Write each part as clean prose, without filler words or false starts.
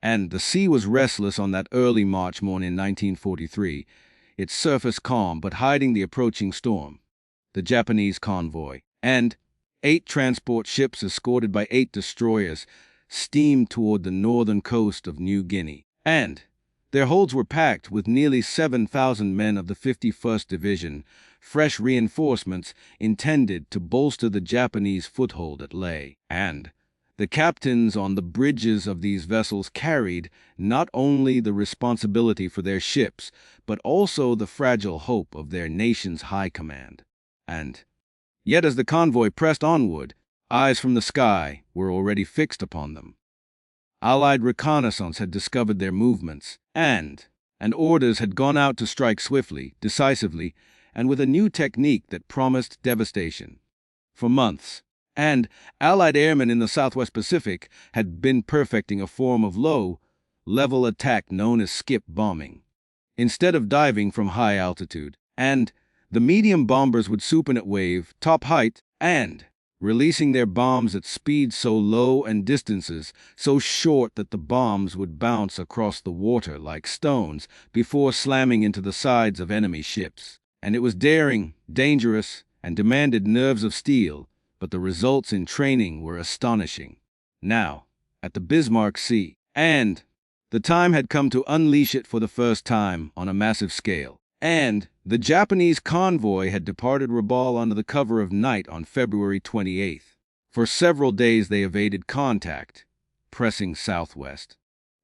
And the sea was restless on that early March morning in 1943, its surface calm but hiding the approaching storm. The Japanese convoy and 8 transport ships escorted by 8 destroyers steamed toward the northern coast of New Guinea, and their holds were packed with nearly 7,000 men of the 51st Division, fresh reinforcements intended to bolster the Japanese foothold at Leh. And the captains on the bridges of these vessels carried not only the responsibility for their ships, but also the fragile hope of their nation's high command. And yet as the convoy pressed onward, eyes from the sky were already fixed upon them. Allied reconnaissance had discovered their movements, and orders had gone out to strike swiftly, decisively, and with a new technique that promised devastation. For months, and Allied airmen in the Southwest Pacific had been perfecting a form of low-level attack known as skip bombing. Instead of diving from high altitude, the medium bombers would supine at wave, top height, and releasing their bombs at speeds so low and distances so short that the bombs would bounce across the water like stones before slamming into the sides of enemy ships. And it was daring, dangerous, and demanded nerves of steel, but the results in training were astonishing. Now, at the Bismarck Sea, and the time had come to unleash it for the first time on a massive scale. And the Japanese convoy had departed Rabaul under the cover of night on February 28th. For several days they evaded contact, pressing southwest.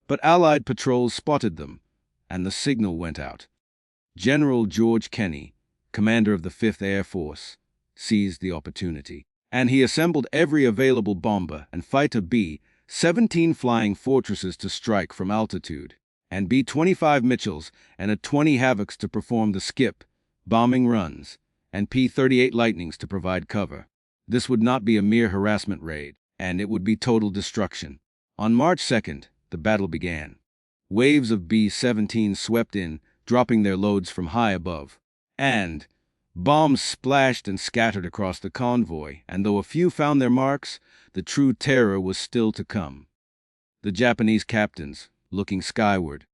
But Allied patrols spotted them, and the signal went out. General George Kenney, commander of the 5th Air Force, seized the opportunity, and he assembled every available bomber and fighter B-17 flying fortresses to strike from altitude, and B-25 Mitchells and A-20 Havocs to perform the skip, bombing runs, and P-38 Lightnings to provide cover. This would not be a mere harassment raid, and it would be total destruction. On March 2nd, the battle began. Waves of B-17 swept in, dropping their loads from high above, and bombs splashed and scattered across the convoy, and though a few found their marks, the true terror was still to come. The Japanese captains, looking skyward,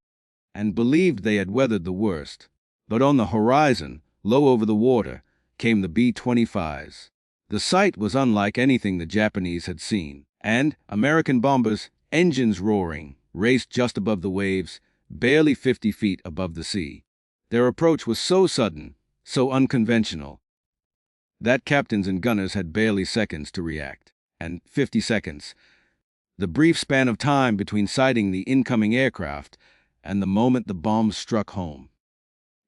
and believed they had weathered the worst. But on the horizon, low over the water, came the B-25s. The sight was unlike anything the Japanese had seen, and American bombers, engines roaring, raced just above the waves, barely 50 feet above the sea. Their approach was so sudden, so unconventional, that captains and gunners had barely seconds to react. And 50 seconds, the brief span of time between sighting the incoming aircraft and the moment the bombs struck home.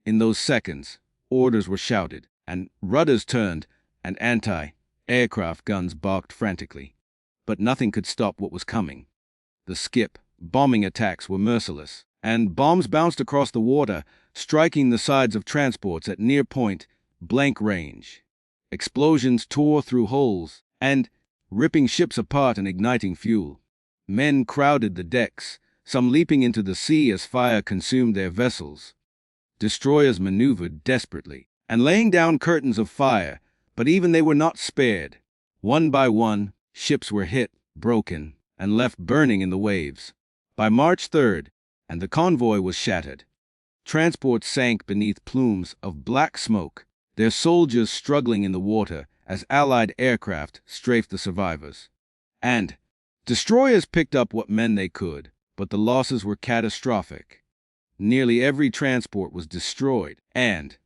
In those seconds, orders were shouted, and rudders turned, and anti-aircraft guns barked frantically. But nothing could stop what was coming. The skip bombing attacks were merciless, and bombs bounced across the water, striking the sides of transports at near point blank range. Explosions tore through hulls, and ripping ships apart and igniting fuel. Men crowded the decks, some leaping into the sea as fire consumed their vessels. Destroyers maneuvered desperately, and laying down curtains of fire, but even they were not spared. One by one, ships were hit, broken, and left burning in the waves. By March 3rd, and the convoy was shattered. Transports sank beneath plumes of black smoke, their soldiers struggling in the water as Allied aircraft strafed the survivors. And destroyers picked up what men they could, but the losses were catastrophic. Nearly every transport was destroyed, and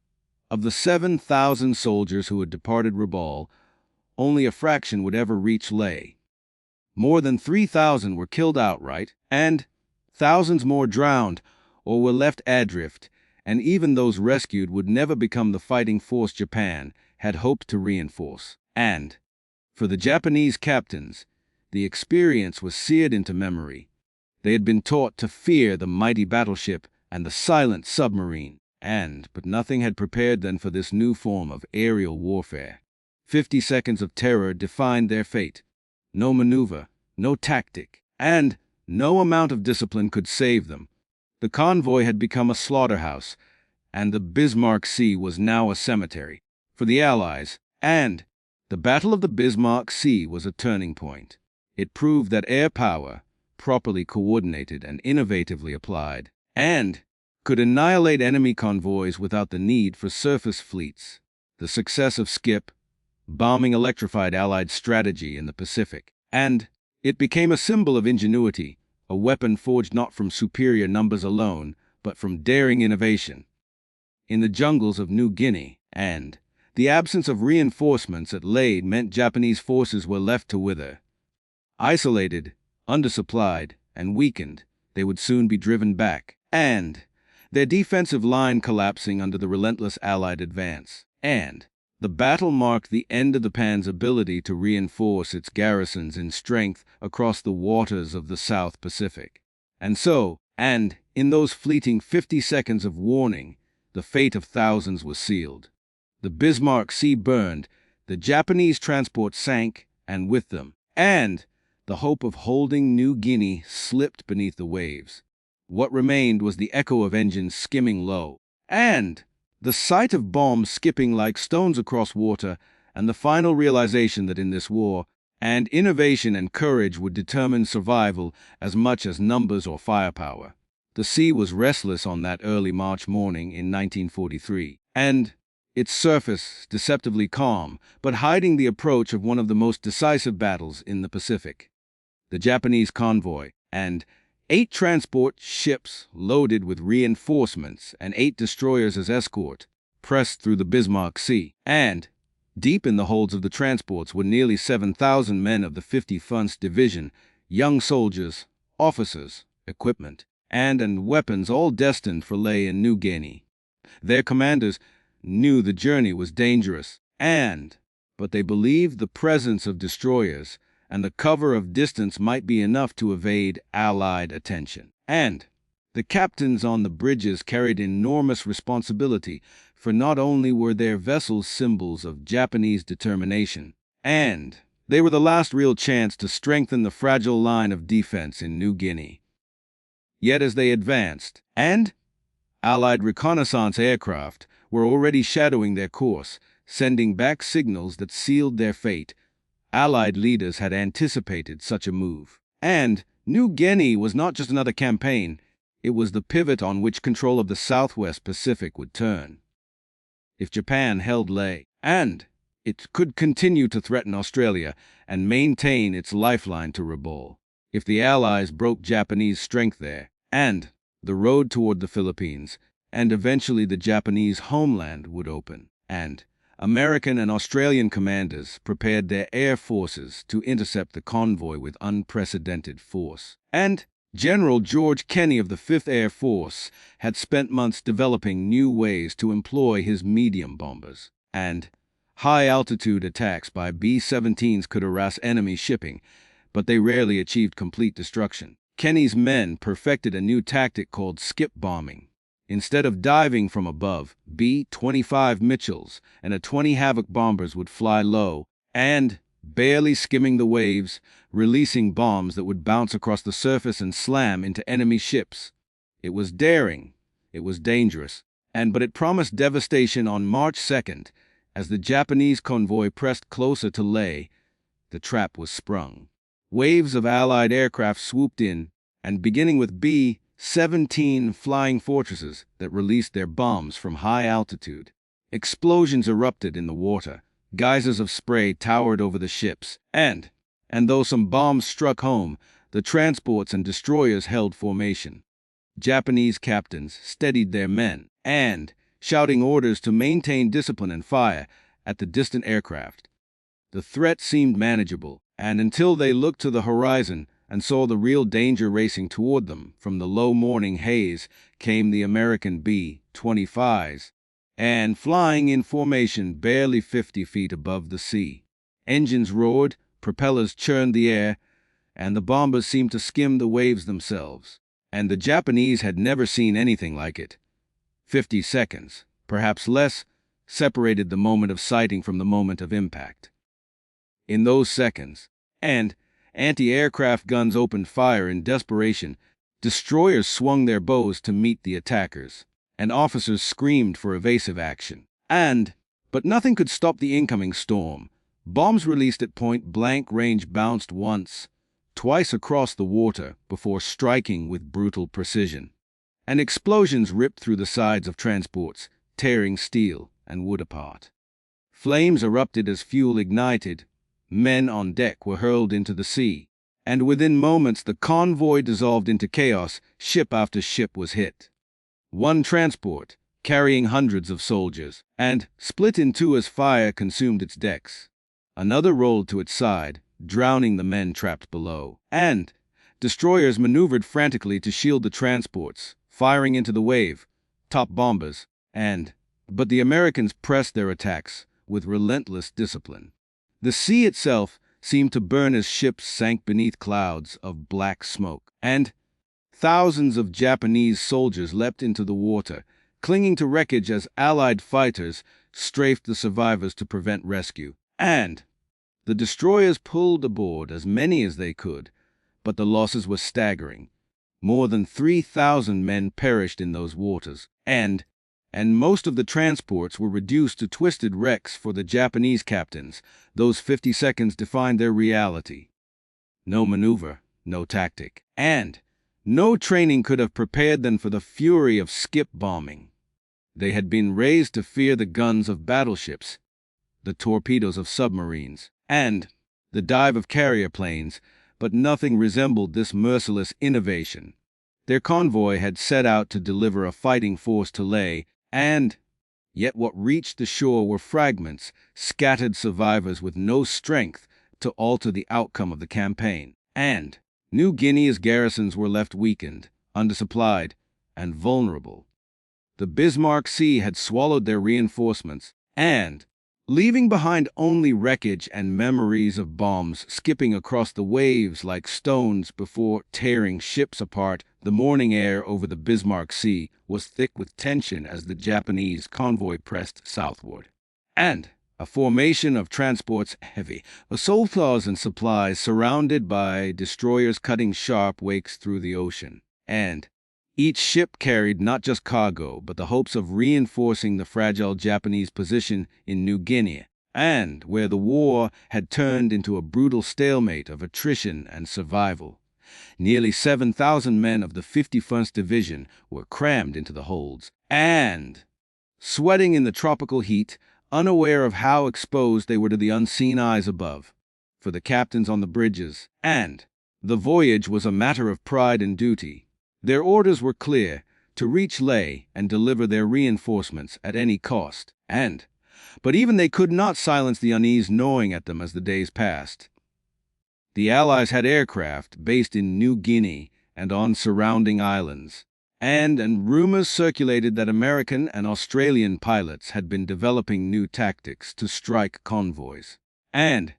of the 7,000 soldiers who had departed Rabaul, only a fraction would ever reach Leh. More than 3,000 were killed outright, and thousands more drowned or were left adrift, and even those rescued would never become the fighting force Japan had hoped to reinforce. And for the Japanese captains, the experience was seared into memory. They had been taught to fear the mighty battleship and the silent submarine, but nothing had prepared them for this new form of aerial warfare. 50 seconds of terror defined their fate. No maneuver, no tactic, and no amount of discipline could save them. The convoy had become a slaughterhouse, and the Bismarck Sea was now a cemetery for the Allies, and the Battle of the Bismarck Sea was a turning point. It proved that air power, properly coordinated and innovatively applied, and could annihilate enemy convoys without the need for surface fleets. The success of Skip bombing electrified Allied strategy in the Pacific, and it became a symbol of ingenuity, a weapon forged not from superior numbers alone, but from daring innovation. In the jungles of New Guinea, and the absence of reinforcements at Leyte meant Japanese forces were left to wither. Isolated, undersupplied, and weakened, they would soon be driven back, and their defensive line collapsing under the relentless Allied advance. And the battle marked the end of the Japan's ability to reinforce its garrisons in strength across the waters of the South Pacific. And so, and in those fleeting 50 seconds of warning, the fate of thousands was sealed. The Bismarck Sea burned, the Japanese transports sank, and with them, and the hope of holding New Guinea slipped beneath the waves. What remained was the echo of engines skimming low, and the sight of bombs skipping like stones across water, and the final realization that in this war, and innovation and courage would determine survival as much as numbers or firepower. The sea was restless on that early March morning in 1943, and its surface deceptively calm, but hiding the approach of one of the most decisive battles in the Pacific. The Japanese convoy, and 8 transport ships loaded with reinforcements and 8 destroyers as escort, pressed through the Bismarck Sea, and deep in the holds of the transports were nearly 7,000 men of the 51st Division, young soldiers, officers, equipment, and weapons, all destined for Leyte and New Guinea. Their commanders knew the journey was dangerous, but they believed the presence of destroyers and the cover of distance might be enough to evade Allied attention. And the captains on the bridges carried enormous responsibility, for not only were their vessels symbols of Japanese determination, and they were the last real chance to strengthen the fragile line of defense in New Guinea. Yet as they advanced, and Allied reconnaissance aircraft were already shadowing their course, sending back signals that sealed their fate, Allied leaders had anticipated such a move. And New Guinea was not just another campaign, it was the pivot on which control of the Southwest Pacific would turn. If Japan held Leyte, and it could continue to threaten Australia and maintain its lifeline to Rabaul. If the Allies broke Japanese strength there, and the road toward the Philippines, and eventually the Japanese homeland would open, and American and Australian commanders prepared their air forces to intercept the convoy with unprecedented force. And General George Kenney of the 5th Air Force had spent months developing new ways to employ his medium bombers. And high-altitude attacks by B-17s could harass enemy shipping, but they rarely achieved complete destruction. Kenney's men perfected a new tactic called skip bombing. Instead of diving from above, B-25 Mitchells and A-20 Havoc bombers would fly low and, barely skimming the waves, releasing bombs that would bounce across the surface and slam into enemy ships. It was daring, it was dangerous, but it promised devastation. On March 2nd, as the Japanese convoy pressed closer to Leyte, the trap was sprung. Waves of Allied aircraft swooped in, and beginning with B-17 flying fortresses that released their bombs from high altitude. Explosions erupted in the water, geysers of spray towered over the ships, and though some bombs struck home, the transports and destroyers held formation. Japanese captains steadied their men, and shouting orders to maintain discipline and fire at the distant aircraft. The threat seemed manageable, and until they looked to the horizon and saw the real danger racing toward them from the low morning haze, came the American B-25s, and flying in formation barely 50 feet above the sea. Engines roared, propellers churned the air, and the bombers seemed to skim the waves themselves. And the Japanese had never seen anything like it. 50 seconds, perhaps less, separated the moment of sighting from the moment of impact. In those seconds, and anti-aircraft guns opened fire in desperation, destroyers swung their bows to meet the attackers, and officers screamed for evasive action. But nothing could stop the incoming storm. Bombs released at point-blank range bounced once, twice across the water before striking with brutal precision. And explosions ripped through the sides of transports, tearing steel and wood apart. Flames erupted as fuel ignited. Men on deck were hurled into the sea, and within moments the convoy dissolved into chaos. Ship after ship was hit. One transport, carrying hundreds of soldiers, and split in two as fire consumed its decks. Another rolled to its side, drowning the men trapped below, and destroyers maneuvered frantically to shield the transports, firing into the wave, top bombers, but the Americans pressed their attacks with relentless discipline. The sea itself seemed to burn as ships sank beneath clouds of black smoke, and thousands of Japanese soldiers leapt into the water, clinging to wreckage as Allied fighters strafed the survivors to prevent rescue. And the destroyers pulled aboard as many as they could, but the losses were staggering. More than 3,000 men perished in those waters, and most of the transports were reduced to twisted wrecks for the Japanese captains. Those 50 seconds defined their reality. No maneuver, no tactic, and no training could have prepared them for the fury of skip bombing. They had been raised to fear the guns of battleships, the torpedoes of submarines, and the dive of carrier planes, but nothing resembled this merciless innovation. Their convoy had set out to deliver a fighting force to Leh, and yet what reached the shore were fragments, scattered survivors with no strength to alter the outcome of the campaign. And New Guinea's garrisons were left weakened, undersupplied, and vulnerable. The Bismarck Sea had swallowed their reinforcements, and leaving behind only wreckage and memories of bombs skipping across the waves like stones before tearing ships apart. The morning air over the Bismarck Sea was thick with tension as the Japanese convoy pressed southward. And a formation of transports heavy, assaults and supplies surrounded by destroyers cutting sharp wakes through the ocean. And each ship carried not just cargo, but the hopes of reinforcing the fragile Japanese position in New Guinea, and where the war had turned into a brutal stalemate of attrition and survival. Nearly 7,000 men of the 51st Division were crammed into the holds, and sweating in the tropical heat, unaware of how exposed they were to the unseen eyes above. For the captains on the bridges, and the voyage was a matter of pride and duty. Their orders were clear: to reach Leh and deliver their reinforcements at any cost. But even they could not silence the unease gnawing at them as the days passed. The Allies had aircraft based in New Guinea and on surrounding islands, and rumors circulated that American and Australian pilots had been developing new tactics to strike convoys. And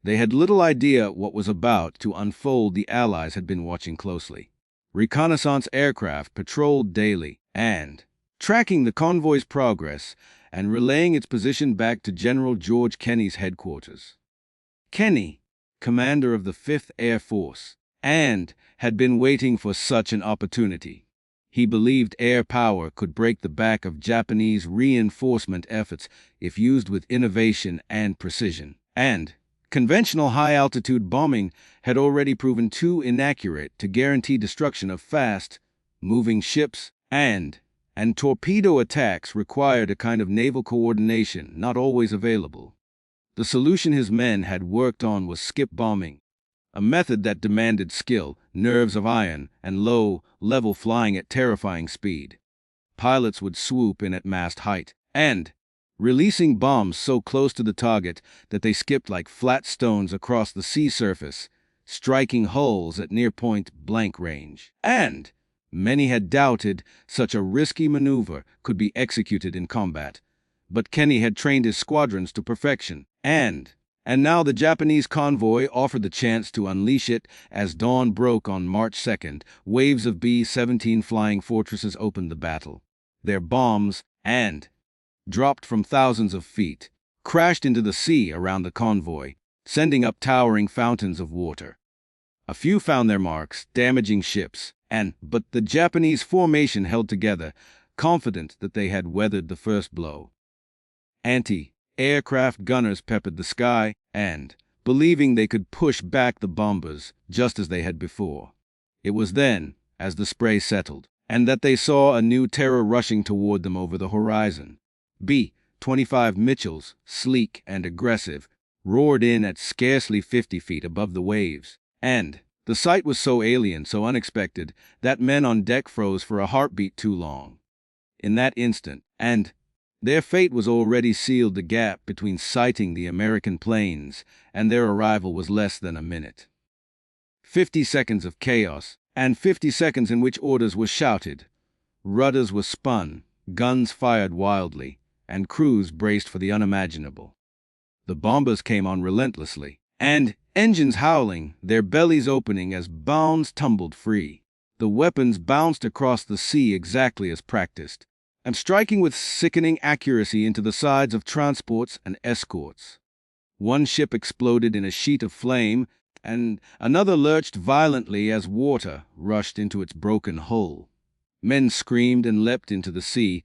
they had little idea what was about to unfold. The Allies had been watching closely. Reconnaissance aircraft patrolled daily, and tracking the convoy's progress and relaying its position back to General George Kenney's headquarters. Kenney, commander of the 5th Air Force, had been waiting for such an opportunity. He believed air power could break the back of Japanese reinforcement efforts if used with innovation and precision. And conventional high-altitude bombing had already proven too inaccurate to guarantee destruction of fast-moving ships, and torpedo attacks required a kind of naval coordination not always available. The solution his men had worked on was skip bombing, a method that demanded skill, nerves of iron, and low-level flying at terrifying speed. Pilots would swoop in at mast height, releasing bombs so close to the target that they skipped like flat stones across the sea surface, striking hulls at near-point blank range. And many had doubted such a risky maneuver could be executed in combat, but Kenney had trained his squadrons to perfection, and now the Japanese convoy offered the chance to unleash it. As dawn broke on March 2nd, waves of B-17 flying fortresses opened the battle. Their bombs, dropped from thousands of feet, crashed into the sea around the convoy, sending up towering fountains of water. A few found their marks, damaging ships, but the Japanese formation held together, confident that they had weathered the first blow. Anti-aircraft gunners peppered the sky, believing they could push back the bombers just as they had before. It was then, as the spray settled, and that they saw a new terror rushing toward them over the horizon. B-25 Mitchells, sleek and aggressive, roared in at scarcely 50 feet above the waves, and the sight was so alien, so unexpected, that men on deck froze for a heartbeat too long. In that instant, and their fate was already sealed, the gap between sighting the American planes and their arrival was less than a minute. 50 seconds of chaos, and 50 seconds in which orders were shouted. Rudders were spun, guns fired wildly, and crews braced for the unimaginable. The bombers came on relentlessly, and engines howling, their bellies opening as bounds tumbled free. The weapons bounced across the sea exactly as practiced, and striking with sickening accuracy into the sides of transports and escorts. One ship exploded in a sheet of flame, and another lurched violently as water rushed into its broken hull. Men screamed and leapt into the sea,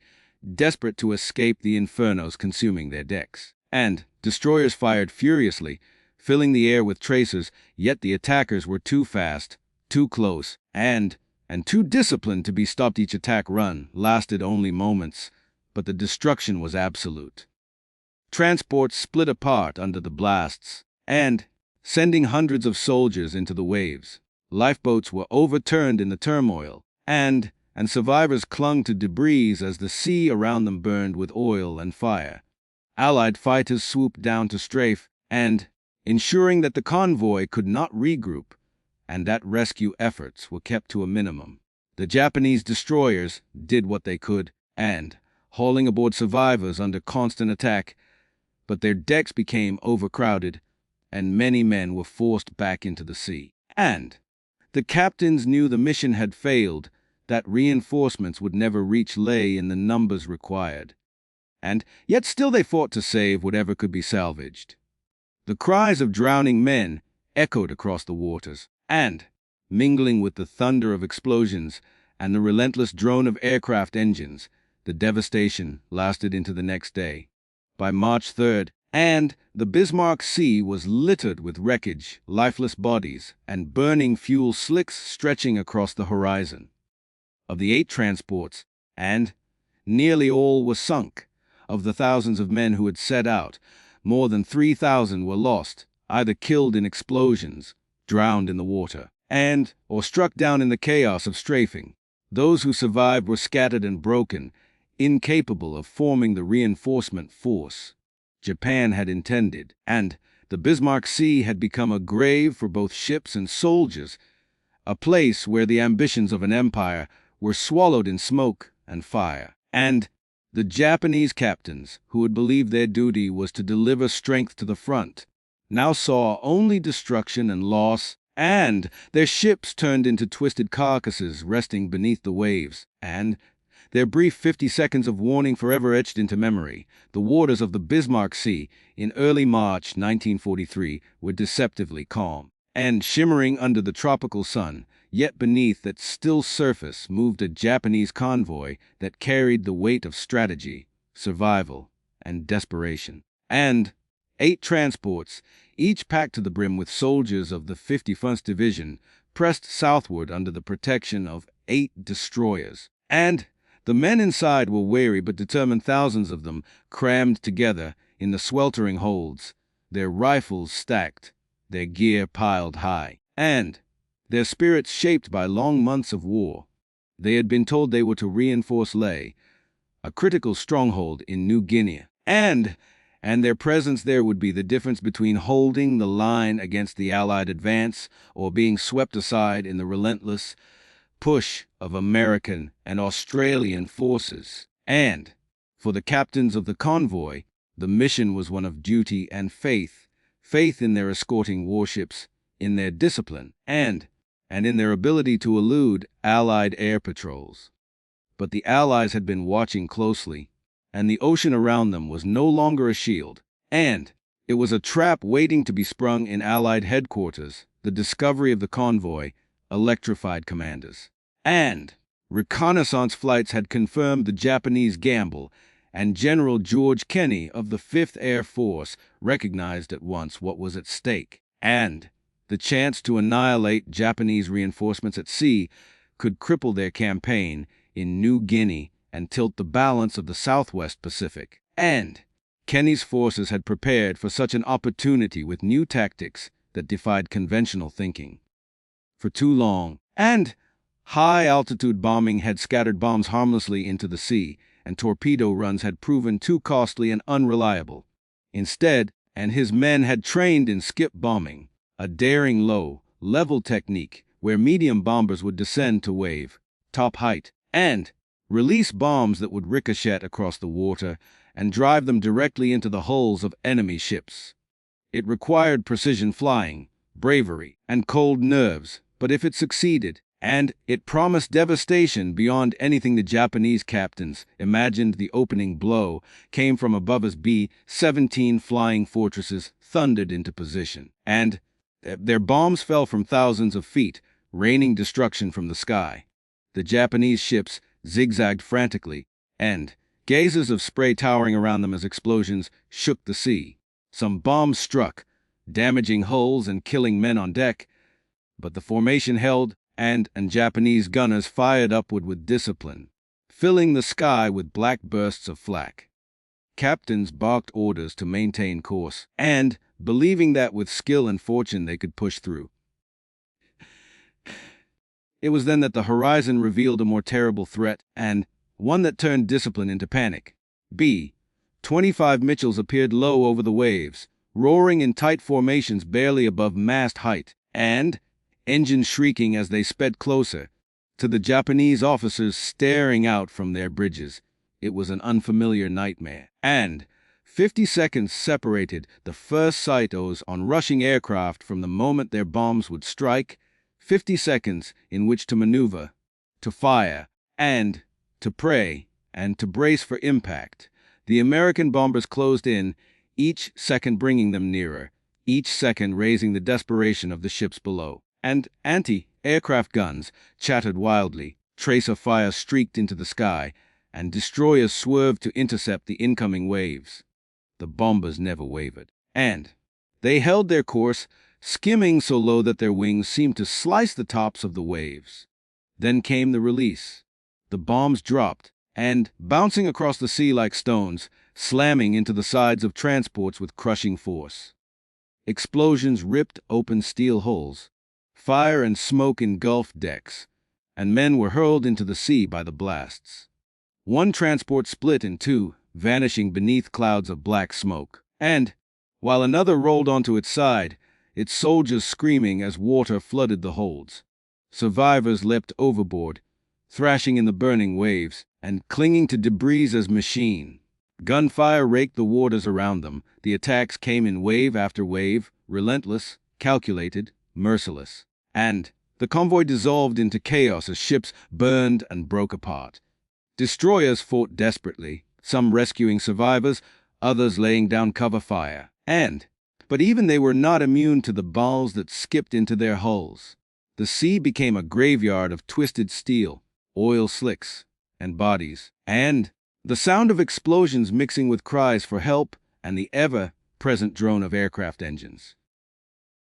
desperate to escape the infernos consuming their decks. And destroyers fired furiously, filling the air with tracers, yet the attackers were too fast, too close, and too disciplined to be stopped. Each attack run lasted only moments, but the destruction was absolute. Transports split apart under the blasts, and sending hundreds of soldiers into the waves. Lifeboats were overturned in the turmoil, and survivors clung to debris as the sea around them burned with oil and fire. Allied fighters swooped down to strafe, and ensuring that the convoy could not regroup, and that rescue efforts were kept to a minimum. The Japanese destroyers did what they could, and hauling aboard survivors under constant attack, but their decks became overcrowded, and many men were forced back into the sea. And the captains knew the mission had failed, that reinforcements would never reach lay in the numbers required. And yet still they fought to save whatever could be salvaged. The cries of drowning men echoed across the waters, and, mingling with the thunder of explosions and the relentless drone of aircraft engines, the devastation lasted into the next day. By March 3rd, and the Bismarck Sea was littered with wreckage, lifeless bodies, and burning fuel slicks stretching across the horizon. Of the 8 transports, and nearly all were sunk. Of the thousands of men who had set out, more than 3,000 were lost, either killed in explosions, drowned in the water, or struck down in the chaos of strafing. Those who survived were scattered and broken, incapable of forming the reinforcement force Japan had intended, and the Bismarck Sea had become a grave for both ships and soldiers, a place where the ambitions of an empire were swallowed in smoke and fire. And the Japanese captains, who had believed their duty was to deliver strength to the front, now saw only destruction and loss, and their ships turned into twisted carcasses resting beneath the waves, and their brief 50 seconds of warning forever etched into memory. The waters of the Bismarck Sea in early March 1943 were deceptively calm, and shimmering under the tropical sun, yet beneath that still surface moved a Japanese convoy that carried the weight of strategy, survival, and desperation. And 8 transports, each packed to the brim with soldiers of the 51st Division, pressed southward under the protection of 8 destroyers. And the men inside were wary but determined, thousands of them crammed together in the sweltering holds, their rifles stacked, their gear piled high, and their spirits shaped by long months of war. They had been told they were to reinforce Leh, a critical stronghold in New Guinea, and their presence there would be the difference between holding the line against the Allied advance or being swept aside in the relentless push of American and Australian forces. And for the captains of the convoy, the mission was one of duty and faith in their escorting warships, in their discipline, and in their ability to elude Allied air patrols. But the Allies had been watching closely, and the ocean around them was no longer a shield, and it was a trap waiting to be sprung in Allied headquarters. The discovery of the convoy electrified commanders, and reconnaissance flights had confirmed the Japanese gamble, and General George Kenney of the 5th Air Force recognized at once what was at stake, and the chance to annihilate Japanese reinforcements at sea could cripple their campaign in New Guinea and tilt the balance of the Southwest Pacific. And Kenney's forces had prepared for such an opportunity with new tactics that defied conventional thinking. For too long, and high-altitude bombing had scattered bombs harmlessly into the sea, and torpedo runs had proven too costly and unreliable. Instead, and his men had trained in skip bombing, a daring low-level technique where medium bombers would descend to wave, top height, and release bombs that would ricochet across the water and drive them directly into the hulls of enemy ships. It required precision flying, bravery, and cold nerves, but if it succeeded, and it promised devastation beyond anything the Japanese captains imagined, the opening blow came from above as B-17 flying fortresses thundered into position, and their bombs fell from thousands of feet, raining destruction from the sky. The Japanese ships zigzagged frantically, and gazes of spray towering around them as explosions shook the sea. Some bombs struck, damaging hulls and killing men on deck, but the formation held, and Japanese gunners fired upward with discipline, filling the sky with black bursts of flak. Captains barked orders to maintain course, and, believing that with skill and fortune they could push through. It was then that the horizon revealed a more terrible threat, and one that turned discipline into panic. B-25 Mitchells appeared low over the waves, roaring in tight formations barely above mast height, and engines shrieking as they sped closer, to the Japanese officers staring out from their bridges. It was an unfamiliar nightmare, and 50 seconds separated the first sightos on rushing aircraft from the moment their bombs would strike, 50 seconds in which to maneuver, to fire, and to pray, and to brace for impact. The American bombers closed in, each second bringing them nearer, each second raising the desperation of the ships below. And anti-aircraft guns chattered wildly, tracer fire streaked into the sky, and destroyers swerved to intercept the incoming waves. The bombers never wavered, and they held their course, skimming so low that their wings seemed to slice the tops of the waves. Then came the release. The bombs dropped, and, bouncing across the sea like stones, slamming into the sides of transports with crushing force. Explosions ripped open steel hulls. Fire and smoke engulfed decks, and men were hurled into the sea by the blasts. One transport split in two, vanishing beneath clouds of black smoke, and, while another rolled onto its side, its soldiers screaming as water flooded the holds. Survivors leapt overboard, thrashing in the burning waves, and clinging to debris as machine. Gunfire raked the waters around them. The attacks came in wave after wave, relentless, calculated, merciless. And the convoy dissolved into chaos as ships burned and broke apart. Destroyers fought desperately, some rescuing survivors, others laying down cover fire. But even they were not immune to the balls that skipped into their hulls. The sea became a graveyard of twisted steel, oil slicks, and bodies, and the sound of explosions mixing with cries for help and the ever-present drone of aircraft engines.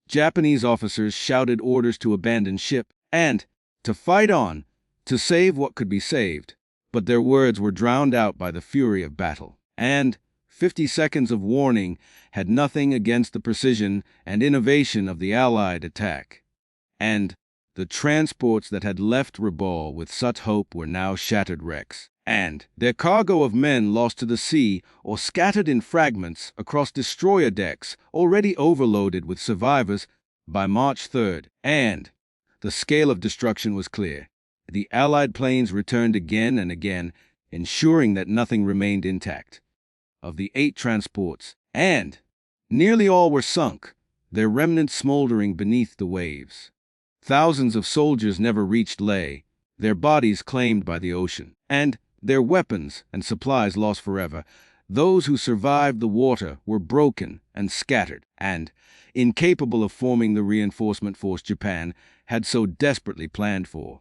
Japanese officers shouted orders to abandon ship and to fight on, to save what could be saved, but their words were drowned out by the fury of battle, and 50 seconds of warning had nothing against the precision and innovation of the Allied attack. And the transports that had left Rabaul with such hope were now shattered wrecks, and their cargo of men lost to the sea or scattered in fragments across destroyer decks already overloaded with survivors by March 3rd, and the scale of destruction was clear. The Allied planes returned again and again, ensuring that nothing remained intact. Of the 8 transports, and nearly all were sunk, their remnants smoldering beneath the waves. Thousands of soldiers never reached Leh, their bodies claimed by the ocean, and their weapons and supplies lost forever. Those who survived the water were broken and scattered, and, incapable of forming the reinforcement force Japan had so desperately planned for.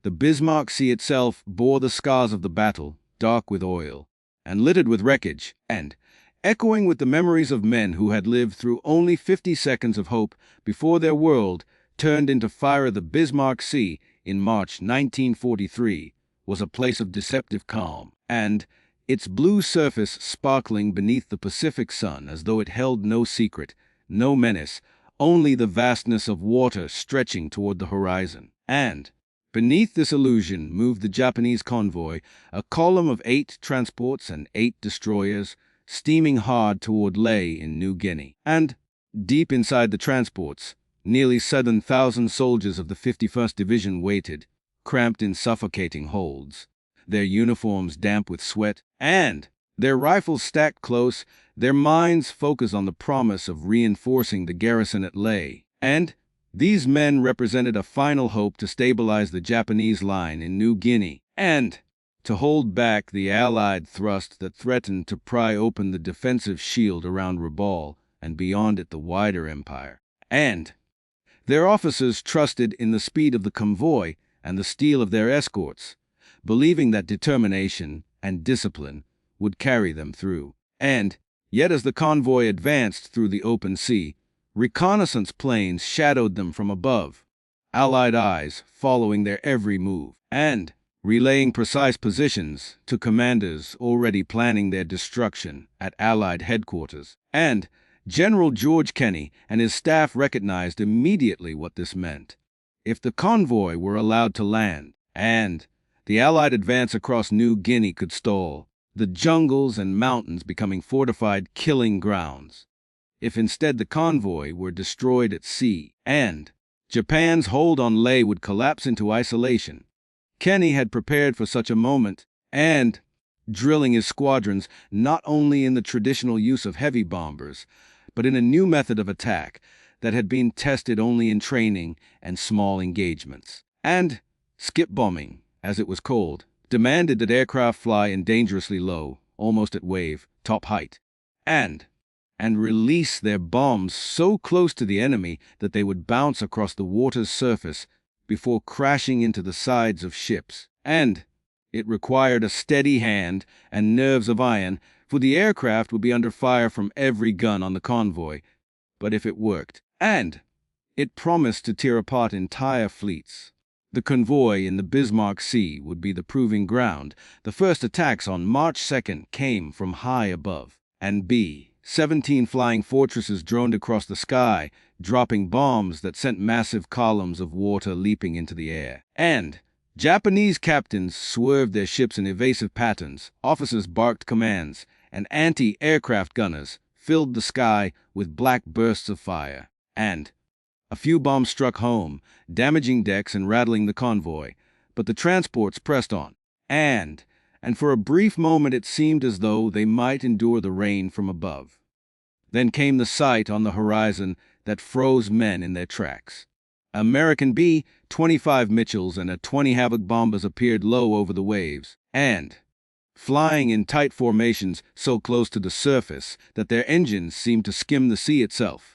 The Bismarck Sea itself bore the scars of the battle, dark with oil, and littered with wreckage, and echoing with the memories of men who had lived through only 50 seconds of hope before their world turned into fire. The Bismarck Sea in March 1943 was a place of deceptive calm, and its blue surface sparkling beneath the Pacific sun as though it held no secret, no menace, only the vastness of water stretching toward the horizon. And beneath this illusion moved the Japanese convoy, a column of 8 transports and 8 destroyers, steaming hard toward Ley in New Guinea. And deep inside the transports, nearly 7,000 soldiers of the 51st Division waited, cramped in suffocating holds, their uniforms damp with sweat, and their rifles stacked close, their minds focused on the promise of reinforcing the garrison at Ley. And these men represented a final hope to stabilize the Japanese line in New Guinea, and to hold back the Allied thrust that threatened to pry open the defensive shield around Rabaul and beyond it the wider empire. And their officers trusted in the speed of the convoy and the steel of their escorts, believing that determination and discipline would carry them through. And yet as the convoy advanced through the open sea, reconnaissance planes shadowed them from above, Allied eyes following their every move, and relaying precise positions to commanders already planning their destruction at Allied headquarters. And General George Kenney and his staff recognized immediately what this meant. If the convoy were allowed to land, and the Allied advance across New Guinea could stall, the jungles and mountains becoming fortified killing grounds. If instead the convoy were destroyed at sea, and Japan's hold on Ley would collapse into isolation, Kenney had prepared for such a moment, and drilling his squadrons not only in the traditional use of heavy bombers, but in a new method of attack that had been tested only in training and small engagements. And skip bombing, as it was called, demanded that aircraft fly in dangerously low, almost at wave, top height, and release their bombs so close to the enemy that they would bounce across the water's surface before crashing into the sides of ships. And it required a steady hand and nerves of iron, for the aircraft would be under fire from every gun on the convoy. But if it worked, and it promised to tear apart entire fleets. The convoy in the Bismarck Sea would be the proving ground. The first attacks on March 2nd came from high above, and B-17 flying fortresses droned across the sky, dropping bombs that sent massive columns of water leaping into the air. And Japanese captains swerved their ships in evasive patterns, officers barked commands, and anti-aircraft gunners filled the sky with black bursts of fire. And a few bombs struck home, damaging decks and rattling the convoy, but the transports pressed on, and for a brief moment it seemed as though they might endure the rain from above. Then came the sight on the horizon that froze men in their tracks. American B-25 Mitchells and A-20 Havoc bombers appeared low over the waves, and flying in tight formations so close to the surface that their engines seemed to skim the sea itself.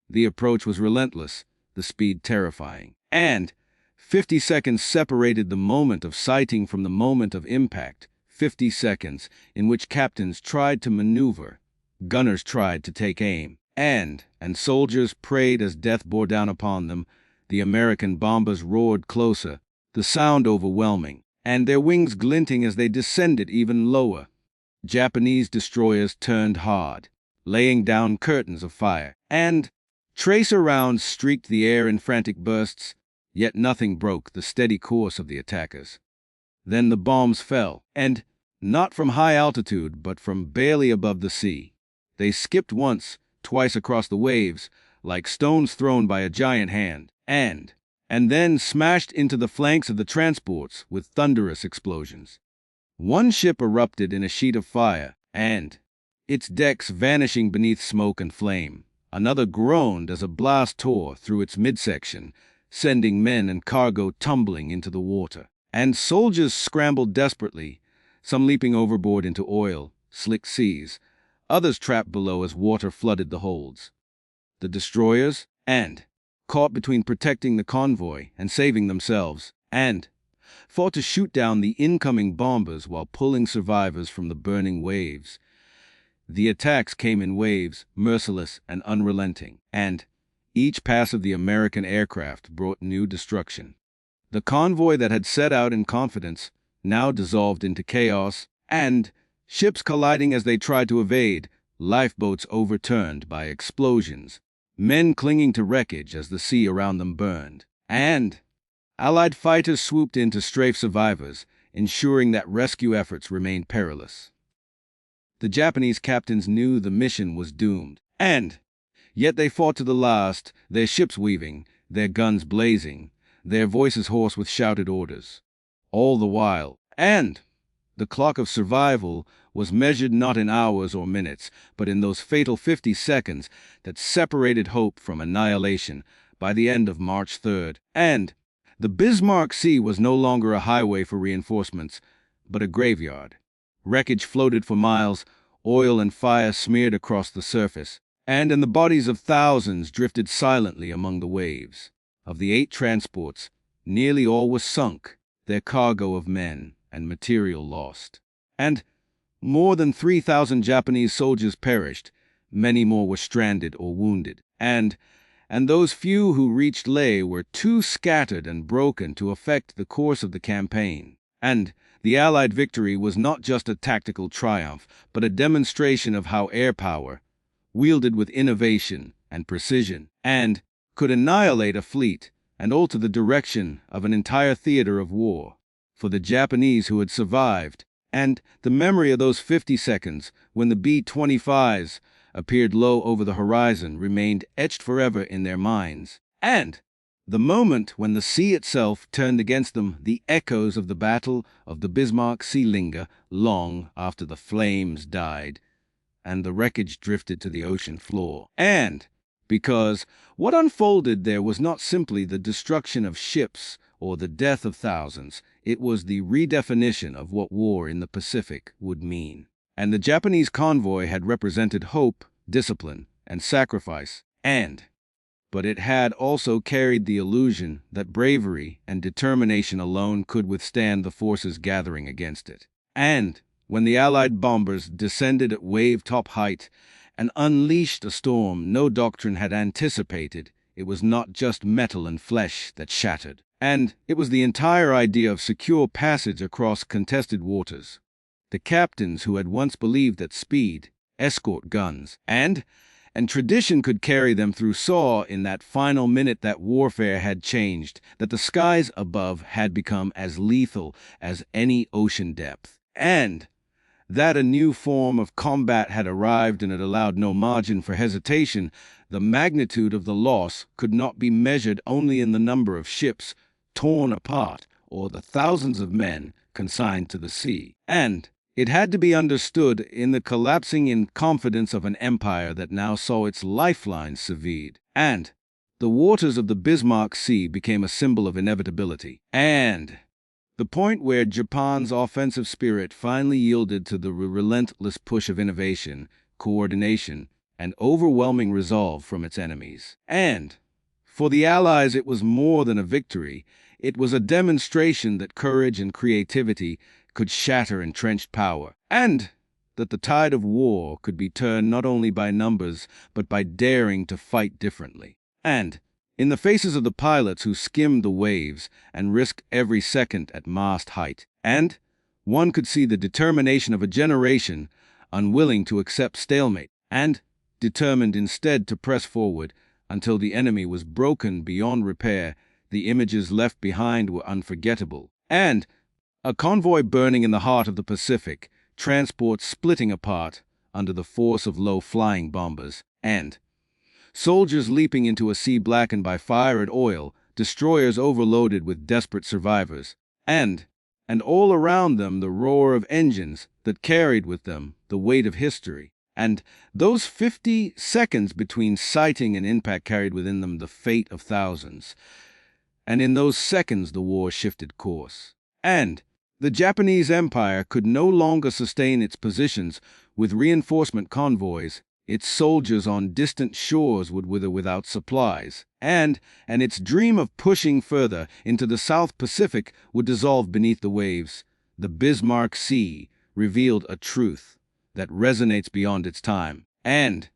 The approach was relentless, the speed terrifying, and 50 seconds separated the moment of sighting from the moment of impact, 50 seconds in which captains tried to maneuver, gunners tried to take aim, and soldiers prayed as death bore down upon them. The American bombers roared closer, the sound overwhelming, and their wings glinting as they descended even lower. Japanese destroyers turned hard, laying down curtains of fire, and tracer rounds streaked the air in frantic bursts, yet nothing broke the steady course of the attackers. Then the bombs fell, and not from high altitude, but from barely above the sea. They skipped once, twice across the waves, like stones thrown by a giant hand, and then smashed into the flanks of the transports with thunderous explosions. One ship erupted in a sheet of fire, and its decks vanishing beneath smoke and flame. Another groaned as a blast tore through its midsection, sending men and cargo tumbling into the water. And soldiers scrambled desperately, some leaping overboard into oil, slick seas, others trapped below as water flooded the holds. The destroyers, caught between protecting the convoy and saving themselves, fought to shoot down the incoming bombers while pulling survivors from the burning waves. The attacks came in waves, merciless and unrelenting, and each pass of the American aircraft brought new destruction. The convoy that had set out in confidence now dissolved into chaos, and ships colliding as they tried to evade, lifeboats overturned by explosions, men clinging to wreckage as the sea around them burned, and Allied fighters swooped in to strafe survivors, ensuring that rescue efforts remained perilous. The Japanese captains knew the mission was doomed, and yet they fought to the last, their ships weaving, their guns blazing, their voices hoarse with shouted orders. All the while, and the clock of survival was measured not in hours or minutes, but in those fatal 50 seconds that separated hope from annihilation by the end of March 3rd, and the Bismarck Sea was no longer a highway for reinforcements, but a graveyard. Wreckage floated for miles, oil and fire smeared across the surface, and the bodies of thousands drifted silently among the waves. Of the 8 transports, nearly all was sunk, their cargo of men and material lost. And more than 3,000 Japanese soldiers perished, many more were stranded or wounded, and those few who reached Leh were too scattered and broken to affect the course of the campaign. And the Allied victory was not just a tactical triumph, but a demonstration of how air power, wielded with innovation and precision, and could annihilate a fleet and alter the direction of an entire theater of war. For the Japanese who had survived, and the memory of those 50 seconds when the B-25s appeared low over the horizon remained etched forever in their minds. And the moment when the sea itself turned against them, the echoes of the Battle of the Bismarck Sea linger long after the flames died and the wreckage drifted to the ocean floor. And because what unfolded there was not simply the destruction of ships or the death of thousands, it was the redefinition of what war in the Pacific would mean. And the Japanese convoy had represented hope, discipline, and sacrifice, but it had also carried the illusion that bravery and determination alone could withstand the forces gathering against it. And when the Allied bombers descended at wave-top height and unleashed a storm no doctrine had anticipated, it was not just metal and flesh that shattered, and it was the entire idea of secure passage across contested waters. The captains who had once believed that speed, escort guns, and tradition could carry them through saw in that final minute that warfare had changed, that the skies above had become as lethal as any ocean depth, and that a new form of combat had arrived and it allowed no margin for hesitation. The magnitude of the loss could not be measured only in the number of ships torn apart or the thousands of men consigned to the sea, and it had to be understood in the collapsing in confidence of an empire that now saw its lifelines severed, and the waters of the Bismarck Sea became a symbol of inevitability, and the point where Japan's offensive spirit finally yielded to the relentless push of innovation, coordination, and overwhelming resolve from its enemies. And for the Allies it was more than a victory, it was a demonstration that courage and creativity could shatter entrenched power, and that the tide of war could be turned not only by numbers, but by daring to fight differently. And in the faces of the pilots who skimmed the waves and risked every second at mast height, and one could see the determination of a generation unwilling to accept stalemate, and determined instead to press forward until the enemy was broken beyond repair. The images left behind were unforgettable, and a convoy burning in the heart of the Pacific, transports splitting apart under the force of low-flying bombers, and soldiers leaping into a sea blackened by fire and oil, destroyers overloaded with desperate survivors, and all around them the roar of engines that carried with them the weight of history. And those 50 seconds between sighting and impact carried within them the fate of thousands. And in those seconds the war shifted course. And the Japanese Empire could no longer sustain its positions with reinforcement convoys. its soldiers on distant shores would wither without supplies, and its dream of pushing further into the South Pacific would dissolve beneath the waves. The Bismarck Sea revealed a truth that resonates beyond its time, and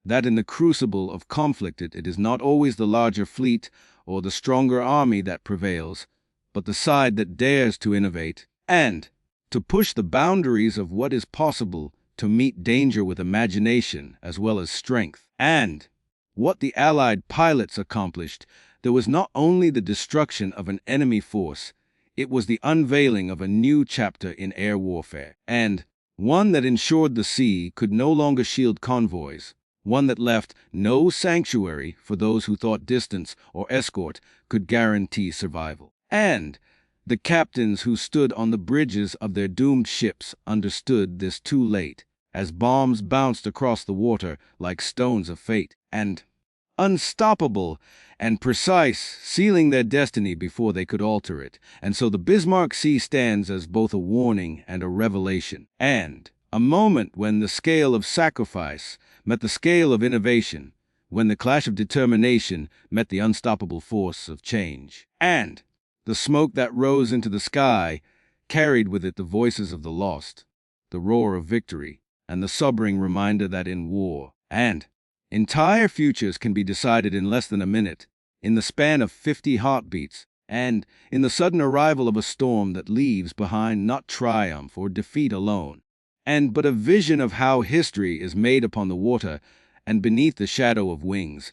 that in the crucible of conflict it is not always the larger fleet or the stronger army that prevails, but the side that dares to innovate and to push the boundaries of what is possible, to meet danger with imagination as well as strength. And what the Allied pilots accomplished, there was not only the destruction of an enemy force, it was the unveiling of a new chapter in air warfare, and one that ensured the sea could no longer shield convoys, one that left no sanctuary for those who thought distance or escort could guarantee survival. And the captains who stood on the bridges of their doomed ships understood this too late, as bombs bounced across the water like stones of fate, and unstoppable and precise, sealing their destiny before they could alter it. And so the Bismarck Sea stands as both a warning and a revelation, and a moment when the scale of sacrifice met the scale of innovation, when the clash of determination met the unstoppable force of change. And the smoke that rose into the sky carried with it the voices of the lost, the roar of victory, and the sobering reminder that in war, and entire futures can be decided in less than a minute, in the span of 50 heartbeats, and in the sudden arrival of a storm that leaves behind not triumph or defeat alone, but a vision of how history is made upon the water and beneath the shadow of wings.